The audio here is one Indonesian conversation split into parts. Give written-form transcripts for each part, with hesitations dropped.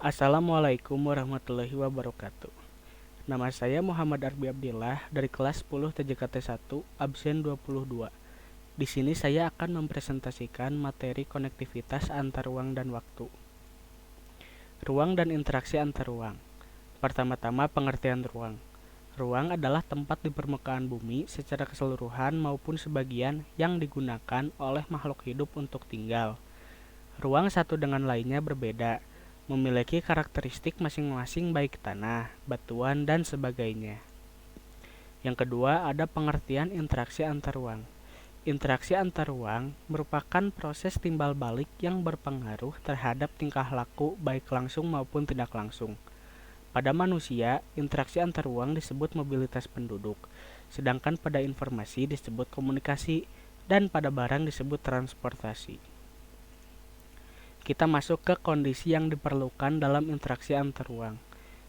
Assalamualaikum warahmatullahi wabarakatuh. Nama saya Muhammad Arbi Abdillah dari kelas 10 TJKT 1, absen 22. Di sini saya akan mempresentasikan materi konektivitas antar ruang dan waktu. Ruang dan interaksi antar ruang. Pertama-tama pengertian ruang. Ruang adalah tempat di permukaan bumi secara keseluruhan maupun sebagian yang digunakan oleh makhluk hidup untuk tinggal. Ruang satu dengan lainnya berbeda, memiliki karakteristik masing-masing baik tanah, batuan, dan sebagainya. Yang kedua, ada pengertian interaksi antar ruang. Interaksi antar ruang merupakan proses timbal balik yang berpengaruh terhadap tingkah laku baik langsung maupun tidak langsung. Pada manusia, interaksi antar ruang disebut mobilitas penduduk, sedangkan pada informasi disebut komunikasi, dan pada barang disebut transportasi. Kita masuk ke kondisi yang diperlukan dalam interaksi antar ruang.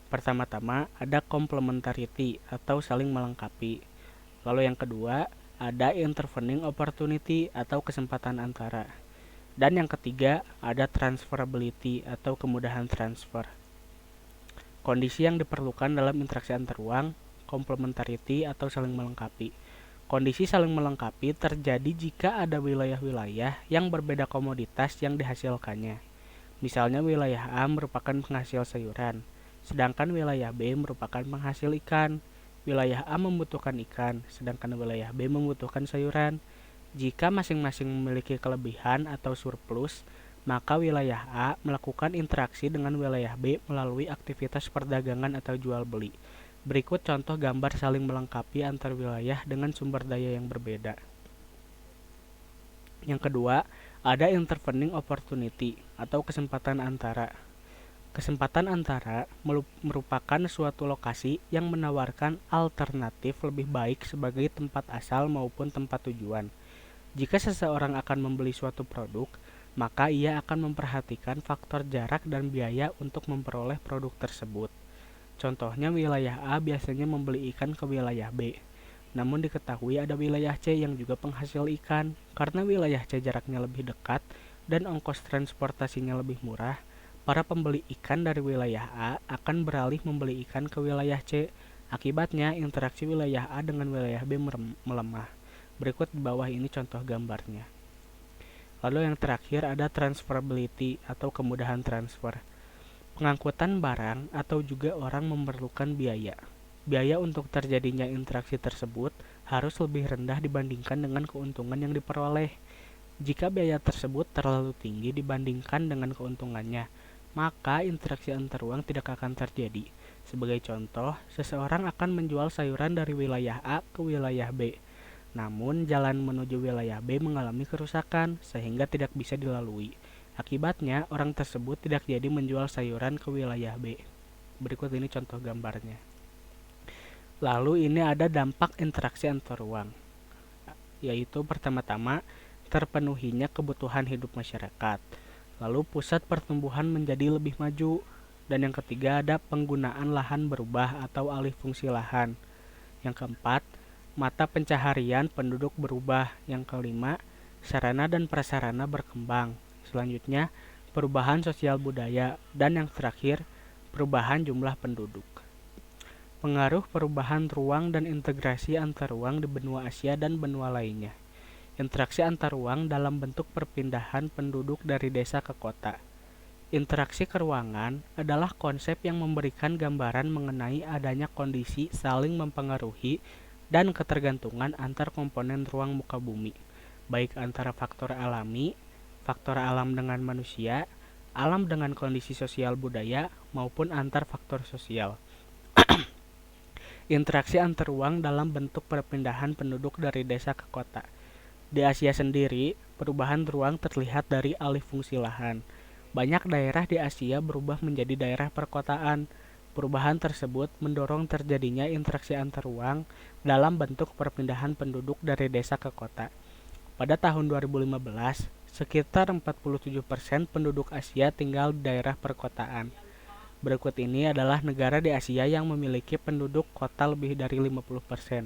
Pertama-tama ada complementarity atau saling melengkapi. Lalu yang kedua ada intervening opportunity atau kesempatan antara. Dan yang ketiga ada transferability atau kemudahan transfer. Kondisi yang diperlukan dalam interaksi antar ruang, complementarity atau saling melengkapi. Kondisi saling melengkapi terjadi jika ada wilayah-wilayah yang berbeda komoditas yang dihasilkannya. Misalnya wilayah A merupakan penghasil sayuran, sedangkan wilayah B merupakan penghasil ikan. Wilayah A membutuhkan ikan, sedangkan wilayah B membutuhkan sayuran. Jika masing-masing memiliki kelebihan atau surplus, maka wilayah A melakukan interaksi dengan wilayah B melalui aktivitas perdagangan atau jual beli. Berikut contoh gambar saling melengkapi antar wilayah dengan sumber daya yang berbeda. Yang kedua, ada intervening opportunity atau kesempatan antara. Kesempatan antara merupakan suatu lokasi yang menawarkan alternatif lebih baik sebagai tempat asal maupun tempat tujuan. Jika seseorang akan membeli suatu produk, maka ia akan memperhatikan faktor jarak dan biaya untuk memperoleh produk tersebut. Contohnya wilayah A biasanya membeli ikan ke wilayah B. Namun diketahui ada wilayah C yang juga penghasil ikan. Karena wilayah C jaraknya lebih dekat dan ongkos transportasinya lebih murah, para pembeli ikan dari wilayah A akan beralih membeli ikan ke wilayah C. Akibatnya interaksi wilayah A dengan wilayah B melemah. Berikut di bawah ini contoh gambarnya. Lalu yang terakhir ada transferability atau kemudahan transfer. Pengangkutan barang atau juga orang memerlukan biaya. Biaya untuk terjadinya interaksi tersebut harus lebih rendah dibandingkan dengan keuntungan yang diperoleh. Jika biaya tersebut terlalu tinggi dibandingkan dengan keuntungannya, maka interaksi antar ruang tidak akan terjadi. Sebagai contoh, seseorang akan menjual sayuran dari wilayah A ke wilayah B. Namun, jalan menuju wilayah B mengalami kerusakan sehingga tidak bisa dilalui. Akibatnya, orang tersebut tidak jadi menjual sayuran ke wilayah B. Berikut ini contoh gambarnya. Lalu ini ada dampak interaksi antar ruang, yaitu pertama-tama terpenuhinya kebutuhan hidup masyarakat. Lalu pusat pertumbuhan menjadi lebih maju. Dan yang ketiga ada penggunaan lahan berubah atau alih fungsi lahan. Yang keempat, mata pencaharian penduduk berubah. Yang kelima, sarana dan prasarana berkembang. Selanjutnya, perubahan sosial budaya. Dan yang terakhir, perubahan jumlah penduduk. Pengaruh perubahan ruang dan integrasi antar ruang di benua Asia dan benua lainnya. Interaksi antar ruang dalam bentuk perpindahan penduduk dari desa ke kota. Interaksi keruangan adalah konsep yang memberikan gambaran mengenai adanya kondisi saling mempengaruhi dan ketergantungan antar komponen ruang muka bumi, baik antara faktor alami, faktor alam dengan manusia, alam dengan kondisi sosial budaya, maupun antar faktor sosial. Interaksi antar ruang dalam bentuk perpindahan penduduk dari desa ke kota. Di Asia sendiri, perubahan ruang terlihat dari alih fungsi lahan. Banyak daerah di Asia berubah menjadi daerah perkotaan. Perubahan tersebut mendorong terjadinya interaksi antar ruang dalam bentuk perpindahan penduduk dari desa ke kota. Pada tahun 2015, sekitar 47% penduduk Asia tinggal di daerah perkotaan. Berikut ini adalah negara di Asia yang memiliki penduduk kota lebih dari 50%.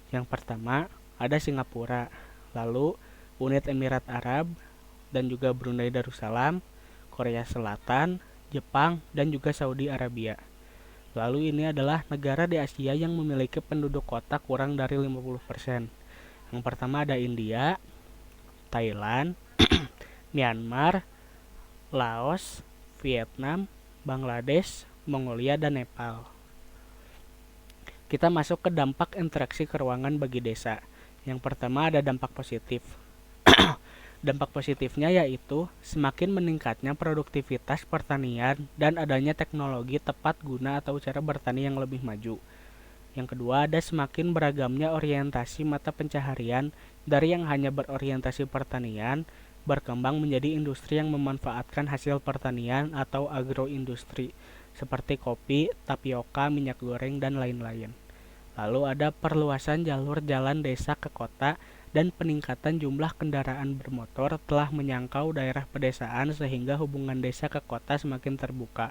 Yang pertama, ada Singapura, lalu Unit Emirat Arab, dan juga Brunei Darussalam, Korea Selatan, Jepang, dan juga Saudi Arabia. Lalu ini adalah negara di Asia yang memiliki penduduk kota kurang dari 50%. Yang pertama ada India, Thailand, Myanmar, Laos, Vietnam, Bangladesh, Mongolia, dan Nepal. Kita masuk ke dampak interaksi keruangan bagi desa. Yang pertama ada dampak positif. Dampak positifnya yaitu semakin meningkatnya produktivitas pertanian dan adanya teknologi tepat guna atau cara bertani yang lebih maju. Yang kedua ada semakin beragamnya orientasi mata pencaharian dari yang hanya berorientasi pertanian berkembang menjadi industri yang memanfaatkan hasil pertanian atau agroindustri seperti kopi, tapioka, minyak goreng, dan lain-lain. Lalu ada perluasan jalur jalan desa ke kota dan peningkatan jumlah kendaraan bermotor telah menyangkau daerah pedesaan sehingga hubungan desa ke kota semakin terbuka.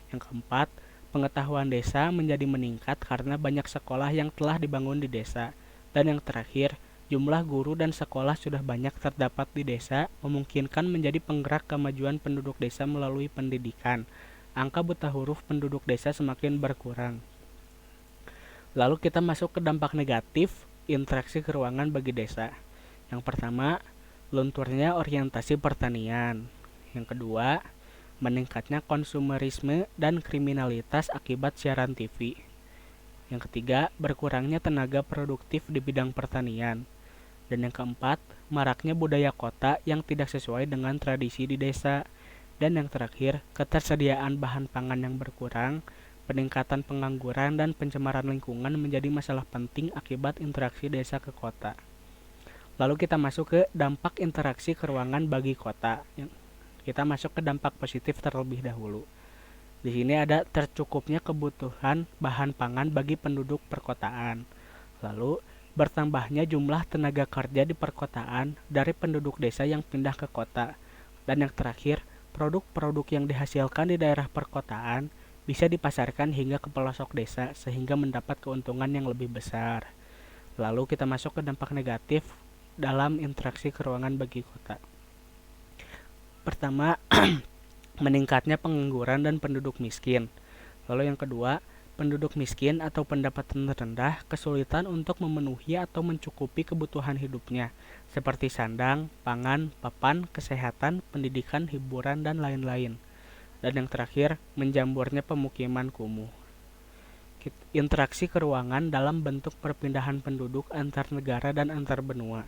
Yang keempat, pengetahuan desa menjadi meningkat karena banyak sekolah yang telah dibangun di desa. Dan yang terakhir, jumlah guru dan sekolah sudah banyak terdapat di desa, memungkinkan menjadi penggerak kemajuan penduduk desa melalui pendidikan. Angka buta huruf penduduk desa semakin berkurang. Lalu kita masuk ke dampak negatif interaksi keruangan bagi desa. Yang pertama, lunturnya orientasi pertanian. Yang kedua, meningkatnya konsumerisme dan kriminalitas akibat siaran TV. Yang ketiga, berkurangnya tenaga produktif di bidang pertanian. Dan yang keempat, maraknya budaya kota yang tidak sesuai dengan tradisi di desa. Dan yang terakhir, ketersediaan bahan pangan yang berkurang, peningkatan pengangguran dan pencemaran lingkungan menjadi masalah penting akibat interaksi desa ke kota. Lalu kita masuk ke dampak interaksi keruangan bagi kota. Kita masuk ke dampak positif terlebih dahulu. Di sini ada tercukupnya kebutuhan bahan pangan bagi penduduk perkotaan. Lalu bertambahnya jumlah tenaga kerja di perkotaan dari penduduk desa yang pindah ke kota. Dan yang terakhir, produk-produk yang dihasilkan di daerah perkotaan bisa dipasarkan hingga ke pelosok desa sehingga mendapat keuntungan yang lebih besar. Lalu kita masuk ke dampak negatif dalam interaksi keruangan bagi kota. Pertama, meningkatnya pengangguran dan penduduk miskin. Lalu yang kedua, penduduk miskin atau pendapatan rendah kesulitan untuk memenuhi atau mencukupi kebutuhan hidupnya seperti sandang, pangan, papan, kesehatan, pendidikan, hiburan, dan lain-lain. Dan yang terakhir, menjamburnya pemukiman kumuh. Interaksi keruangan dalam bentuk perpindahan penduduk antar negara dan antar benua.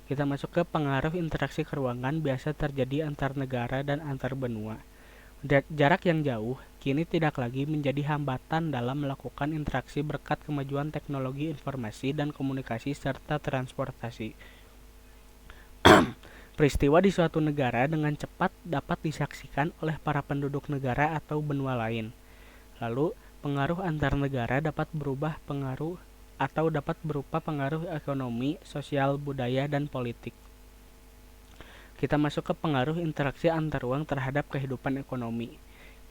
Kita masuk ke pengaruh interaksi keruangan biasa terjadi antar negara dan antar benua. Jarak yang jauh kini tidak lagi menjadi hambatan dalam melakukan interaksi berkat kemajuan teknologi informasi dan komunikasi serta transportasi. Peristiwa di suatu negara dengan cepat dapat disaksikan oleh para penduduk negara atau benua lain. Lalu, pengaruh antar negara dapat berubah pengaruh atau dapat berupa pengaruh ekonomi, sosial, budaya, dan politik. Kita masuk ke pengaruh interaksi antar ruang terhadap kehidupan ekonomi.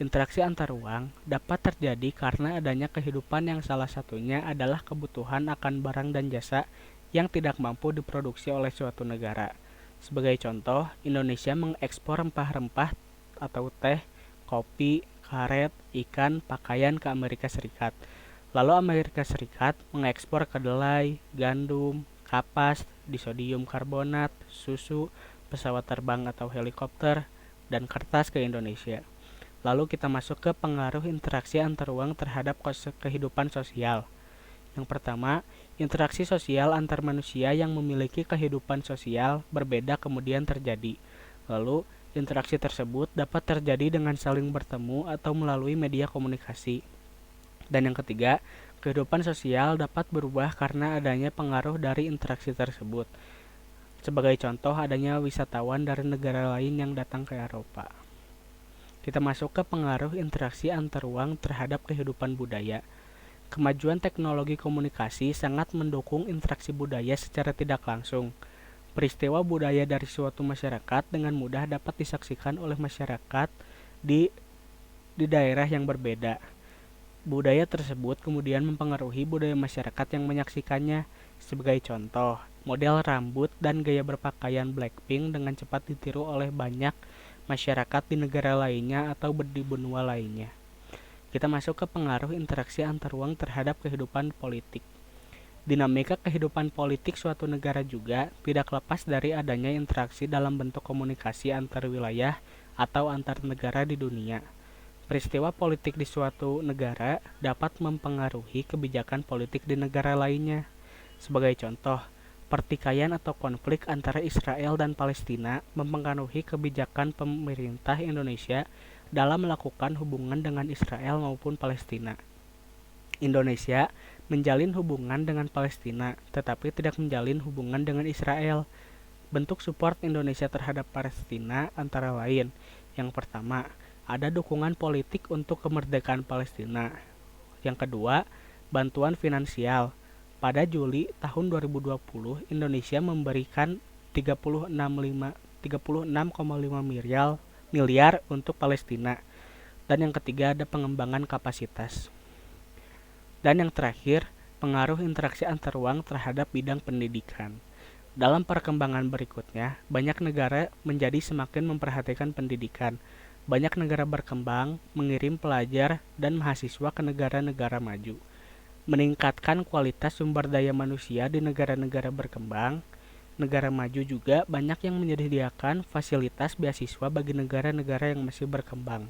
Interaksi antar ruang dapat terjadi karena adanya kehidupan yang salah satunya adalah kebutuhan akan barang dan jasa yang tidak mampu diproduksi oleh suatu negara. Sebagai contoh, Indonesia mengekspor rempah-rempah atau teh, kopi, karet, ikan, pakaian ke Amerika Serikat. Lalu Amerika Serikat mengekspor kedelai, gandum, kapas, disodium karbonat, susu, pesawat terbang atau helikopter, dan kertas ke Indonesia. Lalu kita masuk ke pengaruh interaksi antar ruang terhadap kehidupan sosial. Yang pertama, interaksi sosial antar manusia yang memiliki kehidupan sosial berbeda kemudian terjadi. Lalu, interaksi tersebut dapat terjadi dengan saling bertemu atau melalui media komunikasi. Dan yang ketiga, kehidupan sosial dapat berubah karena adanya pengaruh dari interaksi tersebut. Sebagai contoh, adanya wisatawan dari negara lain yang datang ke Eropa. Kita masuk ke pengaruh interaksi antar ruang terhadap kehidupan budaya. Kemajuan teknologi komunikasi sangat mendukung interaksi budaya secara tidak langsung. Peristiwa budaya dari suatu masyarakat dengan mudah dapat disaksikan oleh masyarakat di daerah yang berbeda. Budaya tersebut kemudian mempengaruhi budaya masyarakat yang menyaksikannya. Sebagai contoh, model rambut dan gaya berpakaian Blackpink dengan cepat ditiru oleh banyak masyarakat di negara lainnya atau di benua lainnya. Kita masuk ke pengaruh interaksi antar ruang terhadap kehidupan politik. Dinamika kehidupan politik suatu negara juga tidak lepas dari adanya interaksi dalam bentuk komunikasi antar wilayah atau antar negara di dunia. Peristiwa politik di suatu negara dapat mempengaruhi kebijakan politik di negara lainnya. Sebagai contoh, pertikaian atau konflik antara Israel dan Palestina mempengaruhi kebijakan pemerintah Indonesia dalam melakukan hubungan dengan Israel maupun Palestina. Indonesia menjalin hubungan dengan Palestina, tetapi tidak menjalin hubungan dengan Israel. Bentuk support Indonesia terhadap Palestina antara lain. Yang pertama, ada dukungan politik untuk kemerdekaan Palestina. Yang kedua, bantuan finansial. Pada Juli tahun 2020, Indonesia memberikan 36,5 miliar untuk Palestina. Dan yang ketiga, ada pengembangan kapasitas. Dan yang terakhir, pengaruh interaksi antar ruang terhadap bidang pendidikan. Dalam perkembangan berikutnya, banyak negara menjadi semakin memperhatikan pendidikan. Banyak negara berkembang mengirim pelajar dan mahasiswa ke negara-negara maju. Meningkatkan kualitas sumber daya manusia di negara-negara berkembang. Negara maju juga banyak yang menyediakan fasilitas beasiswa bagi negara-negara yang masih berkembang.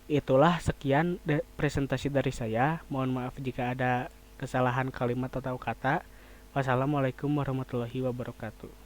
Itulah sekian presentasi dari saya. Mohon maaf jika ada kesalahan kalimat atau kata. Wassalamualaikum warahmatullahi wabarakatuh.